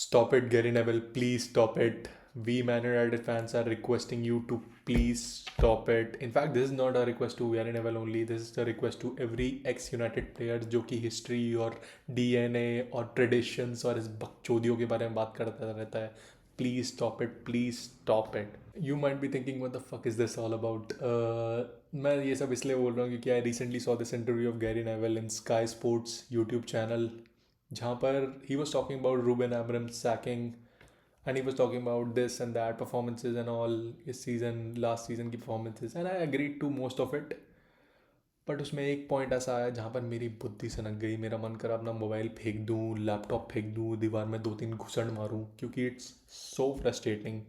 Stop it, Gary Neville. Please stop it. We Man United fans are requesting you to please stop it. In fact, this is not a request to Gary Neville only. This is a request to every ex-United player जो कि history और DNA और traditions और इस बकचोदियों के बारे में बात करता रहता है. Please stop it. Please stop it. You might be thinking, what the fuck is this all about? मैं ये सब इसलिए बोल रहा हूँ क्योंकि I recently saw this interview of Gary Neville in Sky Sports YouTube channel जहाँ पर he was talking about Ruben Abrams sacking and he was talking about this and that performances and all इस season last season की performances and I agreed to most of it. But उसमें एक point ऐसा आया जहाँ पर मेरी बुद्धि सनक गई. मेरा मन करा अपना मोबाइल फेंक दूँ, लैपटॉप फेंक दूँ, दीवार में 2-3 घुसड़ मारूँ, क्योंकि it's so frustrating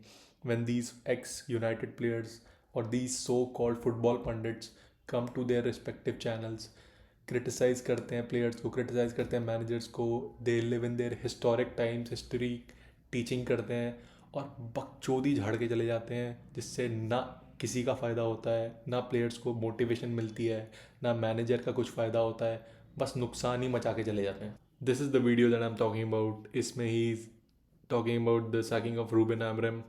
when these ex-United players or these so-called football pundits come to their respective channels, criticise करते हैं प्लेयर्स को, क्रिटिसाइज़ करते हैं मैनेजर्स को. They live in their historic times, history teaching करते हैं और बकचोदी झाड़ के चले जाते हैं, जिससे ना किसी का फ़ायदा होता है, ना प्लेयर्स को मोटिवेशन मिलती है, ना मैनेजर का कुछ फ़ायदा होता है. बस नुकसान ही मचा के चले जाते हैं. This is the video that I am talking about. इसमें ही talking about the sacking of Ruben Amorim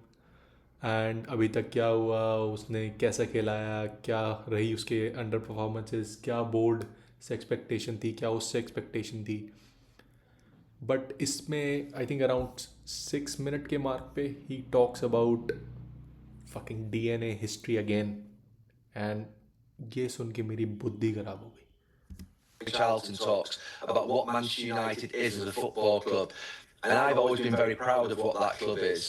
and अभी तक क्या हुआ, उसने कैसा खिलाया, क्या रही उसके अंडर परफॉर्मेंसेस, क्या बोर्ड से एक्सपेक्टेशन थी, क्या उससे एक्सपेक्टेशन थी. बट इसमें आई थिंक अराउंड 6 मिनट के मार्क पे he talks about fucking DNA history again and ये सुन के मेरी बुद्धि खराब हो गई. Charlton talks about what Manchester United is as a football club. And I've always been very proud of what that club is.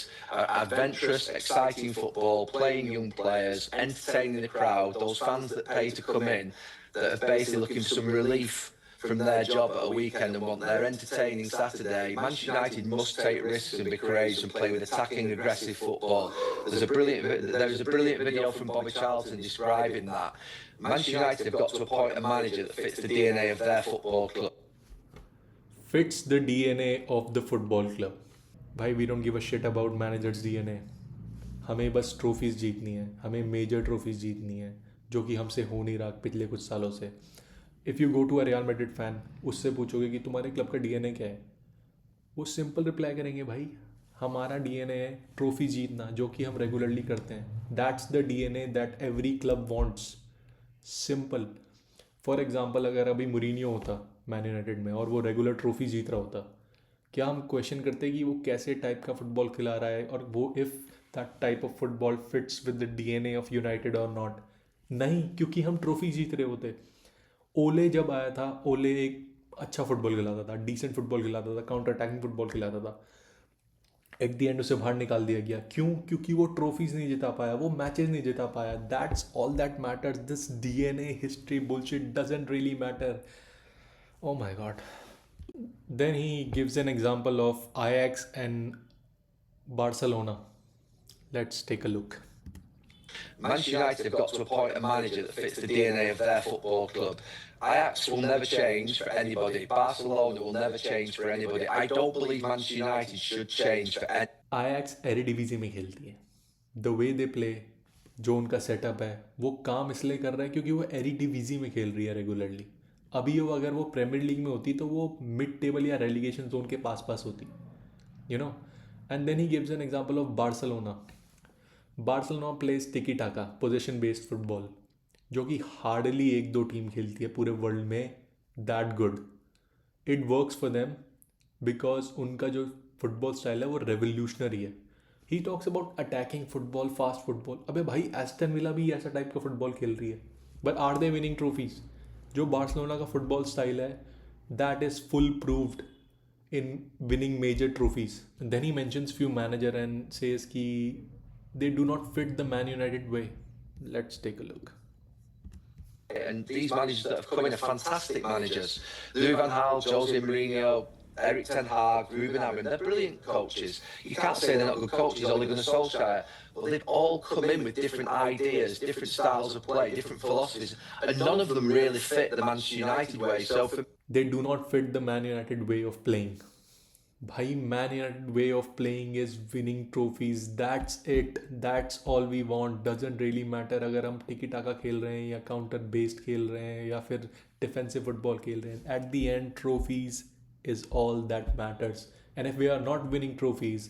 Adventurous, exciting football, playing young players, entertaining the crowd, those fans that pay to come in, that are basically looking for some relief from their job at a weekend and want their entertaining Saturday. Manchester United must take risks and be courageous and play with attacking, aggressive football. There is a brilliant video from Bobby Charlton describing that. Manchester United have got to appoint a manager that fits the DNA of their football club. Fits the DNA of the football club. भाई we don't give a shit about managers DNA. हमें बस trophies जीतनी है, हमें major trophies जीतनी है, जो कि हमसे हो नहीं रहा पिछले कुछ सालों से. If you go to a Real Madrid fan, उससे पूछोगे कि तुम्हारे क्लब का DNA क्या है, वो सिंपल रिप्लाई करेंगे, भाई हमारा DNA है ट्रॉफी जीतना, जो कि हम रेगुलरली करते हैं. That's the DNA that every club wants. Simple. For example, अगर अभी मुरीनियो होता मैन यूनाइटेड में और वो रेगुलर ट्रॉफी जीत रहा होता, क्या हम क्वेश्चन करते कि वो कैसे टाइप का फुटबॉल खिला रहा है और वो if that type of football fits with the DNA of United और नॉट? नहीं, क्योंकि हम ट्रॉफी जीत रहे होते. ओले जब आया था, ओले एक अच्छा फुटबॉल खिलाता था, डिसेंट फुटबॉल खिलाता था, काउंटर अटैकिंग फुटबॉल खिलाता था. एट द एंड उसे बाहर निकाल दिया गया. क्यों? क्योंकि वो ट्रॉफीज नहीं जिता पाया, वो मैचेस नहीं जिता पाया. That's all that matters. This DNA history bullshit doesn't really matter. Oh my god. Then he gives an example of Ajax and Barcelona. Let's take a look. Manchester United have got to appoint a manager that fits the DNA of their football club. Ajax will never change for anybody. Barcelona will never change for anybody. I don't believe Manchester United should change for anybody. Ajax एरिडिवीजी में खेलती है. The way they play, जो उनका setup है, वो काम इसलिए कर रहा है क्योंकि वो एरिडिवीजी में खेल रही है रेगुलरली. अभी वो अगर वो प्रीमियर लीग में होती तो वो मिड टेबल या रेलीगेशन जोन के पास पास होती, you know. And then he gives an example of Barcelona. Barcelona plays tiki taka, position based football, जो कि हार्डली 1-2 टीम खेलती है पूरे वर्ल्ड में that good. It works for them because उनका जो फुटबॉल स्टाइल है वो रेवोल्यूशनरी है. He talks about attacking football, fast football. अबे भाई, एस्टन विला भी ऐसा टाइप का फुटबॉल खेल रही है, but are they winning trophies? जो बार्सिलोना का फुटबॉल स्टाइल है, that is full proved in winning major trophies. And then he mentions few manager and says कि they do not fit the Man United way. Let's take a look. And these managers that have come in are fantastic managers. Louis van Gaal, Jose Mourinho, Eric Ten Hag, Ruben Amorim, they're brilliant coaches. You can't say they're not good coaches, Ole Gunnar Solskjaer. But they've all come in with different ideas, different styles of play, different philosophies, and none of them really fit the Manchester United way. So for They do not fit the Man United way of playing. भाई, Man United way of playing is winning trophies. That's it. That's all we want. Doesn't really matter अगर हम टिकी टाका खेल रहे हैं या counter based खेल रहे हैं या फिर डिफेंसिव फुटबॉल खेल रहे हैं. At the end, trophies is all that matters. And if we are not winning trophies,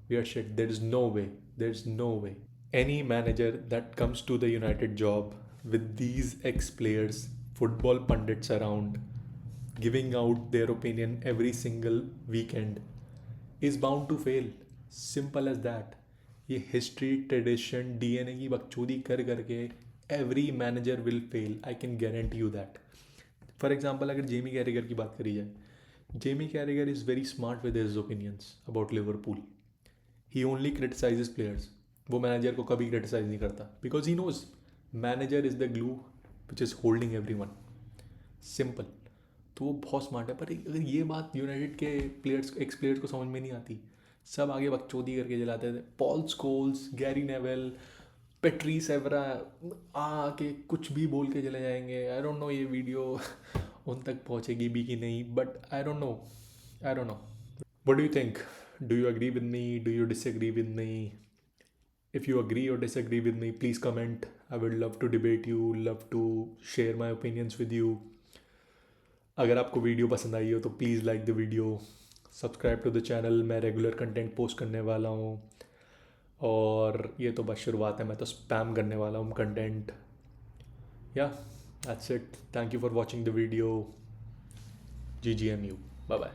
we are shit. There is no way. There's no way. Any manager that comes to the United job with these ex players, football pundits around, giving out their opinion every single weekend, is bound to fail. Simple as that. ये history tradition DNA की बकचोदी कर करके every manager will fail. I can guarantee you that. For example अगर Jamie Carragher की बात करी जाए, Jamie Carragher is very smart with his opinions about Liverpool. He only criticises players. वो मैनेजर को कभी क्रिटिसाइज नहीं करता because he knows manager is the glue which is holding everyone. Simple. तो वो बहुत स्मार्ट है. पर अगर ये बात यूनाइटेड के प्लेयर्स एक्स प्लेयर्स को समझ में नहीं आती. सब आगे बकचोदी करके चलाते थे. Paul Scholes, Gary navel, Patrice एवरा आके कुछ भी बोल के चले जाएंगे. आई डोंट नो ये वीडियो उन तक पहुंचेगी भी कि नहीं, but I don't know. What do you think? Do you agree with me? Do you disagree with me? If you agree or disagree with me, please comment. I would love to debate you, love to share my opinions with you. अगर आपको video पसंद आई हो तो please like the video, subscribe to the channel. मैं regular content post करने वाला हूँ और ये तो बस शुरुआत है. मैं तो स्पैम करने वाला हूँ content. Yeah that's it. Thank you for watching the video. GGMU. Bye bye.